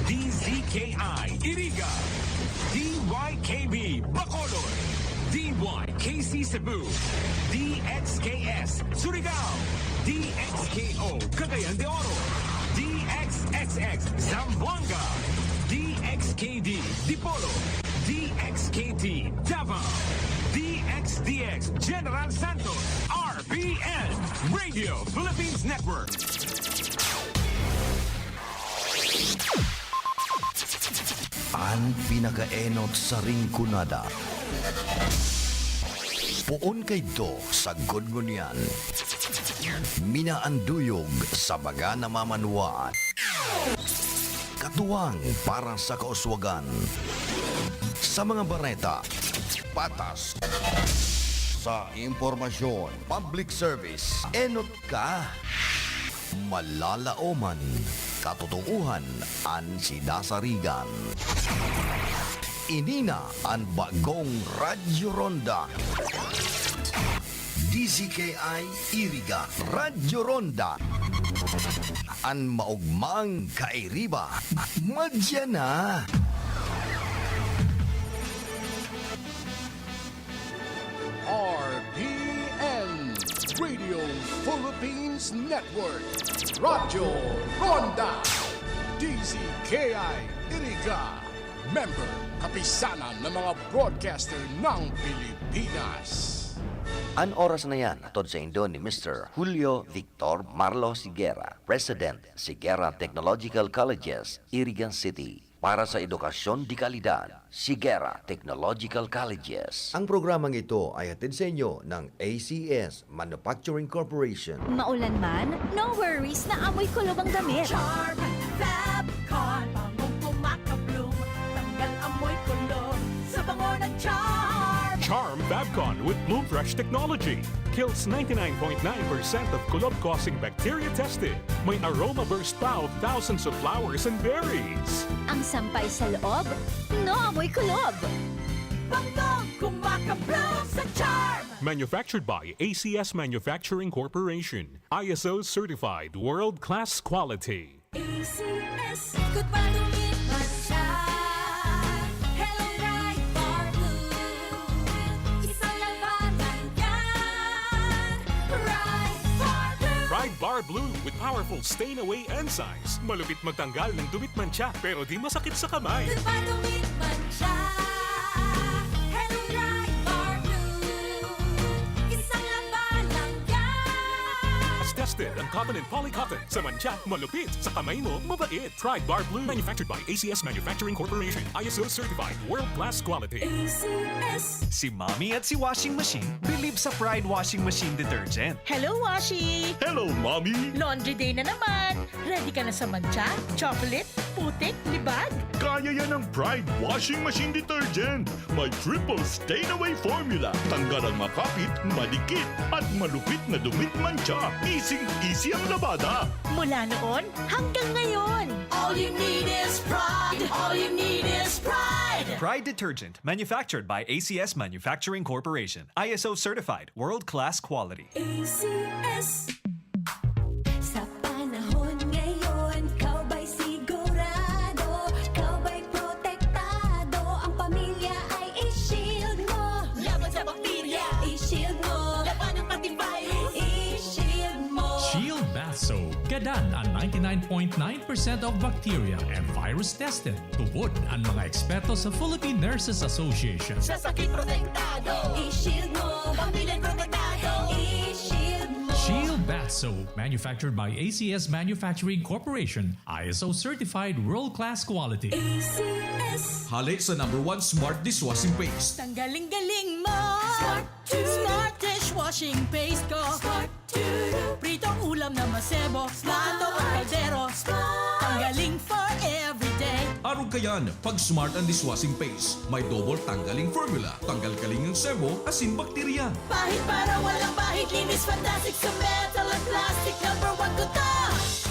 DZKI Iriga, DYKB Bacolod, DYKC Cebu, DXKS Surigao, DXKO Cagayan de Oro, DXXX Zamboanga, DXKD Dipolo, DXKT Davao, DXDX General Santos, RPN Radio Philippines Network. Ang pinakaenot sa ringkunada. Puon kay do sa gudngunyan. Minaanduyog sa baga na mamanuan. Katuwang para sa kauswagan. Sa mga bareta, patas. Sa impormasyon, public service, enot ka. Malalaoman, katotohanan an sinasarigan. Inina ang bagong Radyo Ronda. DZKI Iriga Radyo Ronda. Ang maugmang kairiba. Madya na. RPN Radio Philippines Network. Radyo Ronda. DZKI Iriga. Member, kapisanan ng mga broadcaster ng Pilipinas. An oras na yan, atod sa Indo ni Mr. Julio Victor Marlo Siguera, President, Siguera Technological Colleges, Iriga City. Para sa edukasyon di kalidad, Siguera Technological Colleges. Ang programang ito ay hatid sa inyo ng ACS Manufacturing Corporation. Maulan man, no worries na amoy kulob ang damit. Charm, Fabcon, bangong pumakabloom, tanggal amoy kulob sa bango ng Charm. Charm Fabcon with Bloom Fresh technology kills 99.9% of kulob-causing bacteria tested. May aroma burst pa of thousands of flowers and berries. Ang sampay sa loob, no amoy kulob. Bangong kumakabloom sa Charm. Manufactured by ACS Manufacturing Corporation. ISO certified world-class quality. ACS, good palumit man siya. Hello, right bar blue. Isang labanan yan. Right bar blue. Pride Bar Blue with powerful stain-away enzymes. Malupit magtanggal ng dumit mancha pero di masakit sa kamay. Good palumit man siya. Hello, right bar blue. Isang labanan yan. As tested ang cotton and polycotton. Sa mancha, malupit. Sa kamay mo, mabait. Pride Bar Blue. Manufactured by ACS Manufacturing Corporation. ISO certified world-class quality. ACS. Si Mommy at si Washing Machine believe sa Pride Washing Machine Detergent. Hello, Washi! Hello, Mommy! Laundry day na naman! Ready ka na sa mancha, chocolate, putik, libag? Kaya yan ang Pride Washing Machine Detergent. May triple stain-away formula. Tanggal ang makapit, madikit, at malupit na dumit mancha. Easy ang labada. Mula noon hanggang ngayon! All you need is pride. All you need is pride. Pride Detergent, manufactured by ACS Manufacturing Corporation. ISO certified, world-class quality. ACS. Sa panahon ngayon, kau ba'y sigurado? Kau ba'y protektado? Ang pamilya ay i-shield mo. Laban sa bakterya, i-shield mo. Laban ng pati virus, i-shield mo. Shield Bath Soap. Gadan ang 99.9% of bacteria and virus tested. Tupod ang mga eksperto sa Philippine Nurses Association. Sa sakit protektado, i-shield mo. Pamilya protektado, i-shield mo. Shield Bath Soap, manufactured by ACS Manufacturing Corporation, ISO certified world-class quality. ACS. Halik sa #1 Smart Dishwashing Paste. Tanggaling-galing mo! Smart dishwashing paste ko! Smart Pritong ulam na masebo, plato o kaldero. Tanggaling for everyday. Arog kayan, pag Smart ang Dishwashing Paste, may double tanggaling formula. Tanggal kaling ng sebo, asin bakterya. Pahit para walang pahit, linis fantastic sa metal at plastic. #1 ko to.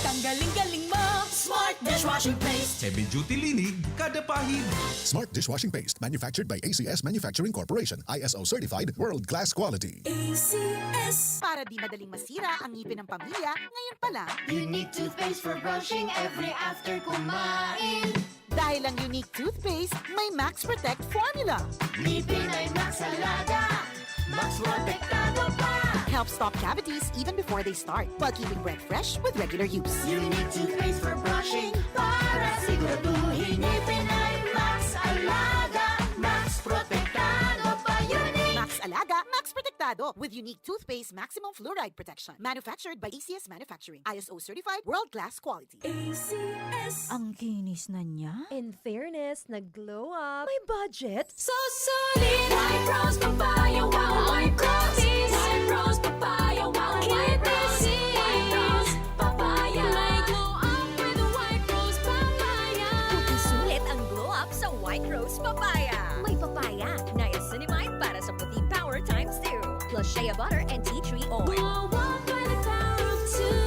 Tanggaling-galing mo! Smart dishwashing paste. Heavy duty linig kada pahid. Smart dishwashing paste manufactured by ACS Manufacturing Corporation. ISO certified world-class quality. ACS. Para di madaling masira ang ngipin ng pamilya, ngayon pa lang, Unique toothpaste for brushing every after kumain. dahil ang unique toothpaste, may Max Protect formula. Ngipin ay Max Alaga. Max Protektado pa. Helps stop cavities even before they start, while keeping breath fresh with regular use. Unique toothpaste for brushing para siguraduhin ngipin ay Max Alaga. Max Protektado pa. Unique. Max Alaga, Max Protectado with unique toothpaste maximum fluoride protection. Manufactured by ACS Manufacturing. ISO certified world-class quality. ACS. Ang kinis na niya. In fairness, nag-glow up. May budget. So solid. White rose papaya, wow, white rose. White rose papaya, wow, white rose. White rose papaya. May glow up with a white rose papaya. Sulit ang glow up sa White Rose Papaya. May papaya, niacinamide para sa puti power times 2. Plus shea butter and tea tree oil. Glow up by the power of two.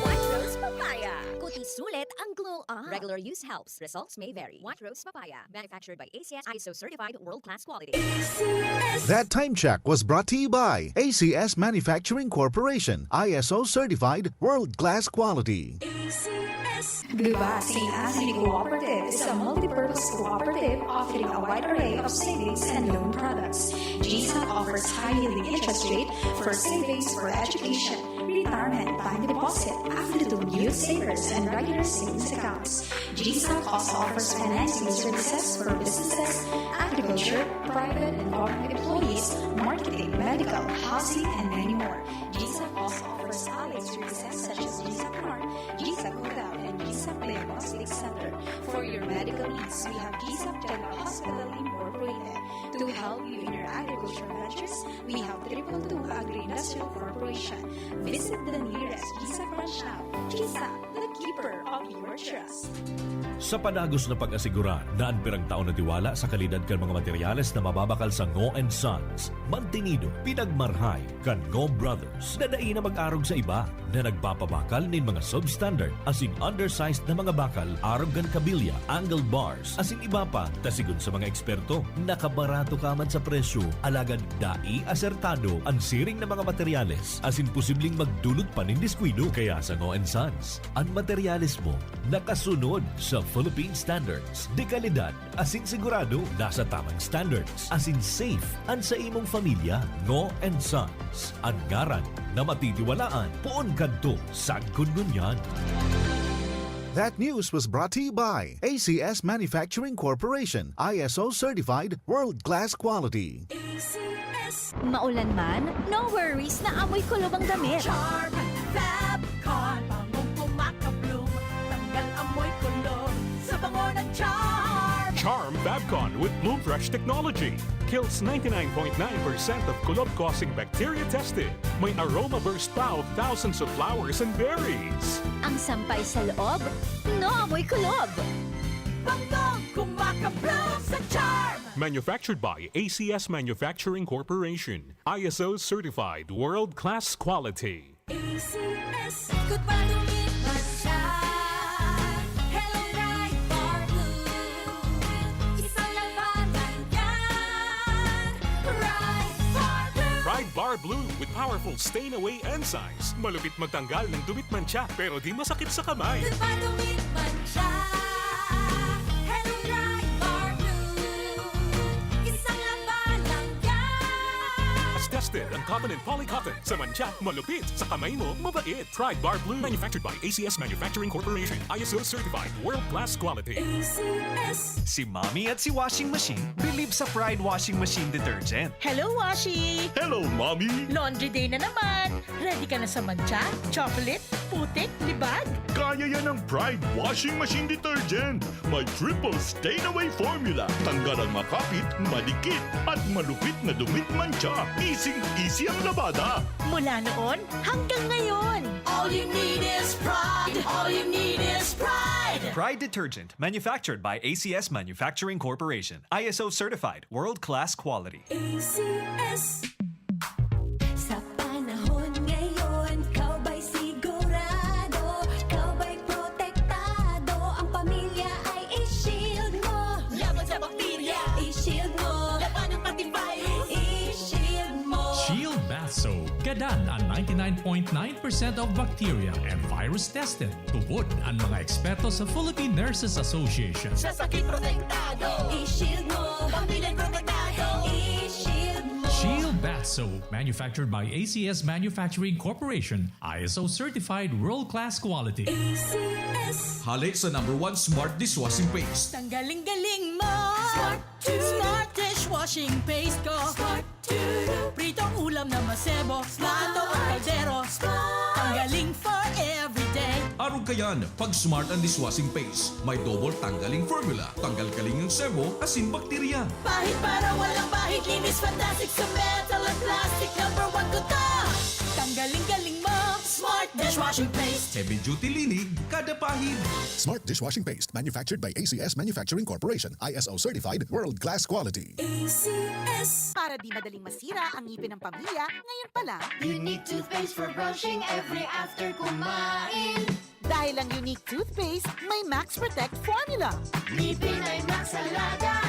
White Rose Papaya. Kuti sulit ang glow up. Regular use helps. Results may vary. White Rose Papaya. Manufactured by ACS ISO certified world-class quality. ACS. That time check was brought to you by ACS Manufacturing Corporation, ISO certified world-class quality. ACS. Diba, St. Anthony Cooperative is a multi-purpose cooperative offering a wide array of savings and loan products. GSAP offers high-yielding interest rate for savings for education, retirement, bank deposit, affiliate youth savers, and regular savings accounts. GSAP also offers financing services for businesses, agriculture, private and government employees, marketing, medical, housing, and many more. GSAP also offers allied services such as GSAP North, GSAP Hotel, and GSAP Diagnostic Center. For your medical needs, we have GSAP General Hospital Incorporated. To help you in your agricultural ventures, we have 222 Agri-Industrial Corporation. Visit the nearest GSAP branch now. GSAP, the keeper of your trust. Sa panagos na pag-asigura na ang pirang taon na tiwala sa kalidad kan mga materyales na mababakal sa Ngo & Sons, mantinido, pinagmarhay kan Ngo Brothers na dai na mag-arog sa iba na nagpapabakal nin mga substandard asing undersized na mga bakal arog gan kabilya, angle bars asing iba pa tasigon sa mga eksperto nakabarato kaman sa presyo alagad dai asertado ang siring na mga materyales asin posibleng magdulot pa nin diskwido kaya sa Ngo & Sons ang materyales mo nakasunod sa Philippine standards de kalidad asin sigurado nasa tamang standards asin safe ang sa imong pamilya Ngo & Sons ang ngaran na matitiwalaan poon kadto sa kungunyan. That news was brought to you by ACS Manufacturing Corporation, ISO certified world-class quality. ACS. Maulan man, no worries na amoy kulob ang damit. Charm, Fabcon, bangong kumakabloom, tanggal amoy kulo sa bango ng Charm. Charm Fabcon with Bloom Fresh technology. Kills 99.9% of kulob-causing bacteria tested. May aroma burst pa of thousands of flowers and berries. Ang sampay sa loob, no amoy kulob. Bangong kumakabloom sa Charm. Manufactured by ACS Manufacturing Corporation. ISO certified world-class quality. ACS. Ikot pa lumipas siya. Hello, right for blue. Isang labanan yan. Right for blue. Pride Bar Blue with powerful stain-away enzymes. Malupit magtanggal ng dumit mancha pero di masakit sa kamay. Ikot pa lumipas siya. Hello, right for blue. Isang labanan yan. As tested ang cotton and polycotton sa mancha, malupit sa kamay mo, mabait. Pride Bar Blue, manufactured by ACS Manufacturing Corporation. ISO certified world-class quality. ACS. Si Mommy at si Washing Machine believe sa Pride Washing Machine Detergent. Hello, Washi! Hello, Mommy! Laundry day na naman. Ready ka na sa mancha, chocolate, putik, libag? Kaya yan ang Pride Washing Machine Detergent. May triple stain-away formula. Tanggal ang makapit, madikit, at malupit na dumit mancha. Easy ang labada. Mula noon hanggang ngayon. All you need is pride. All you need is pride. Pride Detergent, manufactured by ACS Manufacturing Corporation. ISO certified world-class quality. ACS. Sa panahon ngayon, kau ba'y sigurado? Kau ba'y protektado? 99.9% of bacteria and virus tested. Tubod ang mga eksperto sa Philippine Nurses Association. Sa sakit protektado, i-shield mo. Pamilya protektado, i-shield mo. Shield Bath Soap, manufactured by ACS Manufacturing Corporation, ISO certified world-class quality. ACS. Hali sa #1 Smart Dishwashing Paste. Tanggaling-galing mo. Smart dishwashing paste ko. Pritong ulam na masebo. Plato o kaldero. Tanggaling for everyday. Araw kayan, pag Smart and Dishwashing Paste, may double tanggaling formula. Tanggal kaling ng sebo, asin bakterya. Pahit para walang pahit. Linis fantastic sa metal at plastic. #1 ko to. Tanggaling-galing mo. Smart dishwashing paste. Heavy duty linig, kada pahid. Smart Dishwashing Paste, manufactured by ACS Manufacturing Corporation, ISO certified, world-class quality. ACS. Para di madaling masira ang ngipin ng pamilya, ngayon pa lang, Unique toothpaste for brushing every after kumain. dahil ang unique toothpaste, may Max Protect formula. Ngipin ay Max Alaga.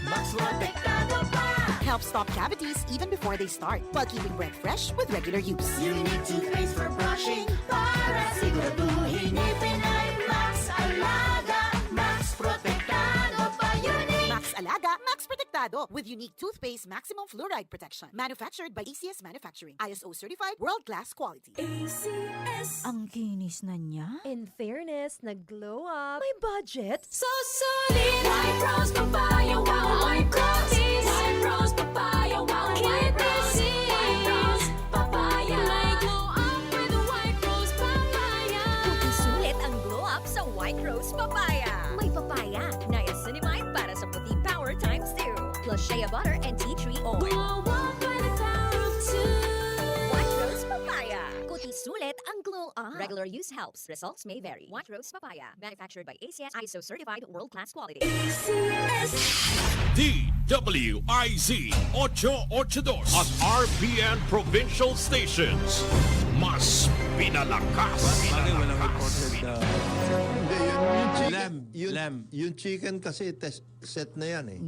Max Protektado pa. Helps stop cavities even before they start, while keeping breath fresh with regular use. Unique toothpaste for brushing para siguraduhin ngipin ay Max Alaga. Max Protektado pa. Unique. Max Alaga, Max Protectado with unique toothpaste maximum fluoride protection. Manufactured by ACS Manufacturing. ISO certified, world-class quality. ACS. Ang kinis na niya. In fairness, nag-glow up. May budget. So solid. White rose papaya, wow, white roses. White rose papaya, wow, white roses. White rose papaya. May glow up with white rose papaya. Puti sulit ang glow up sa White Rose Papaya. May papaya, niacinamide para sa puti power times 2. Plus shea butter and tea tree oil. Glow up by the power of 2. White Rose Papaya. Kuti sulit ang glow up. Regular use helps. Results may vary. White Rose Papaya. Manufactured by ACS ISO certified world-class quality. ACS. DWIZ 882 at RPN Provincial Stations. Mas pinalakas. Walang reported yung chicken kasi test set na yan eh.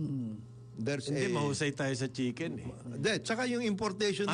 There's Hindi, mahusay tayo sa chicken eh. Tsaka yung importation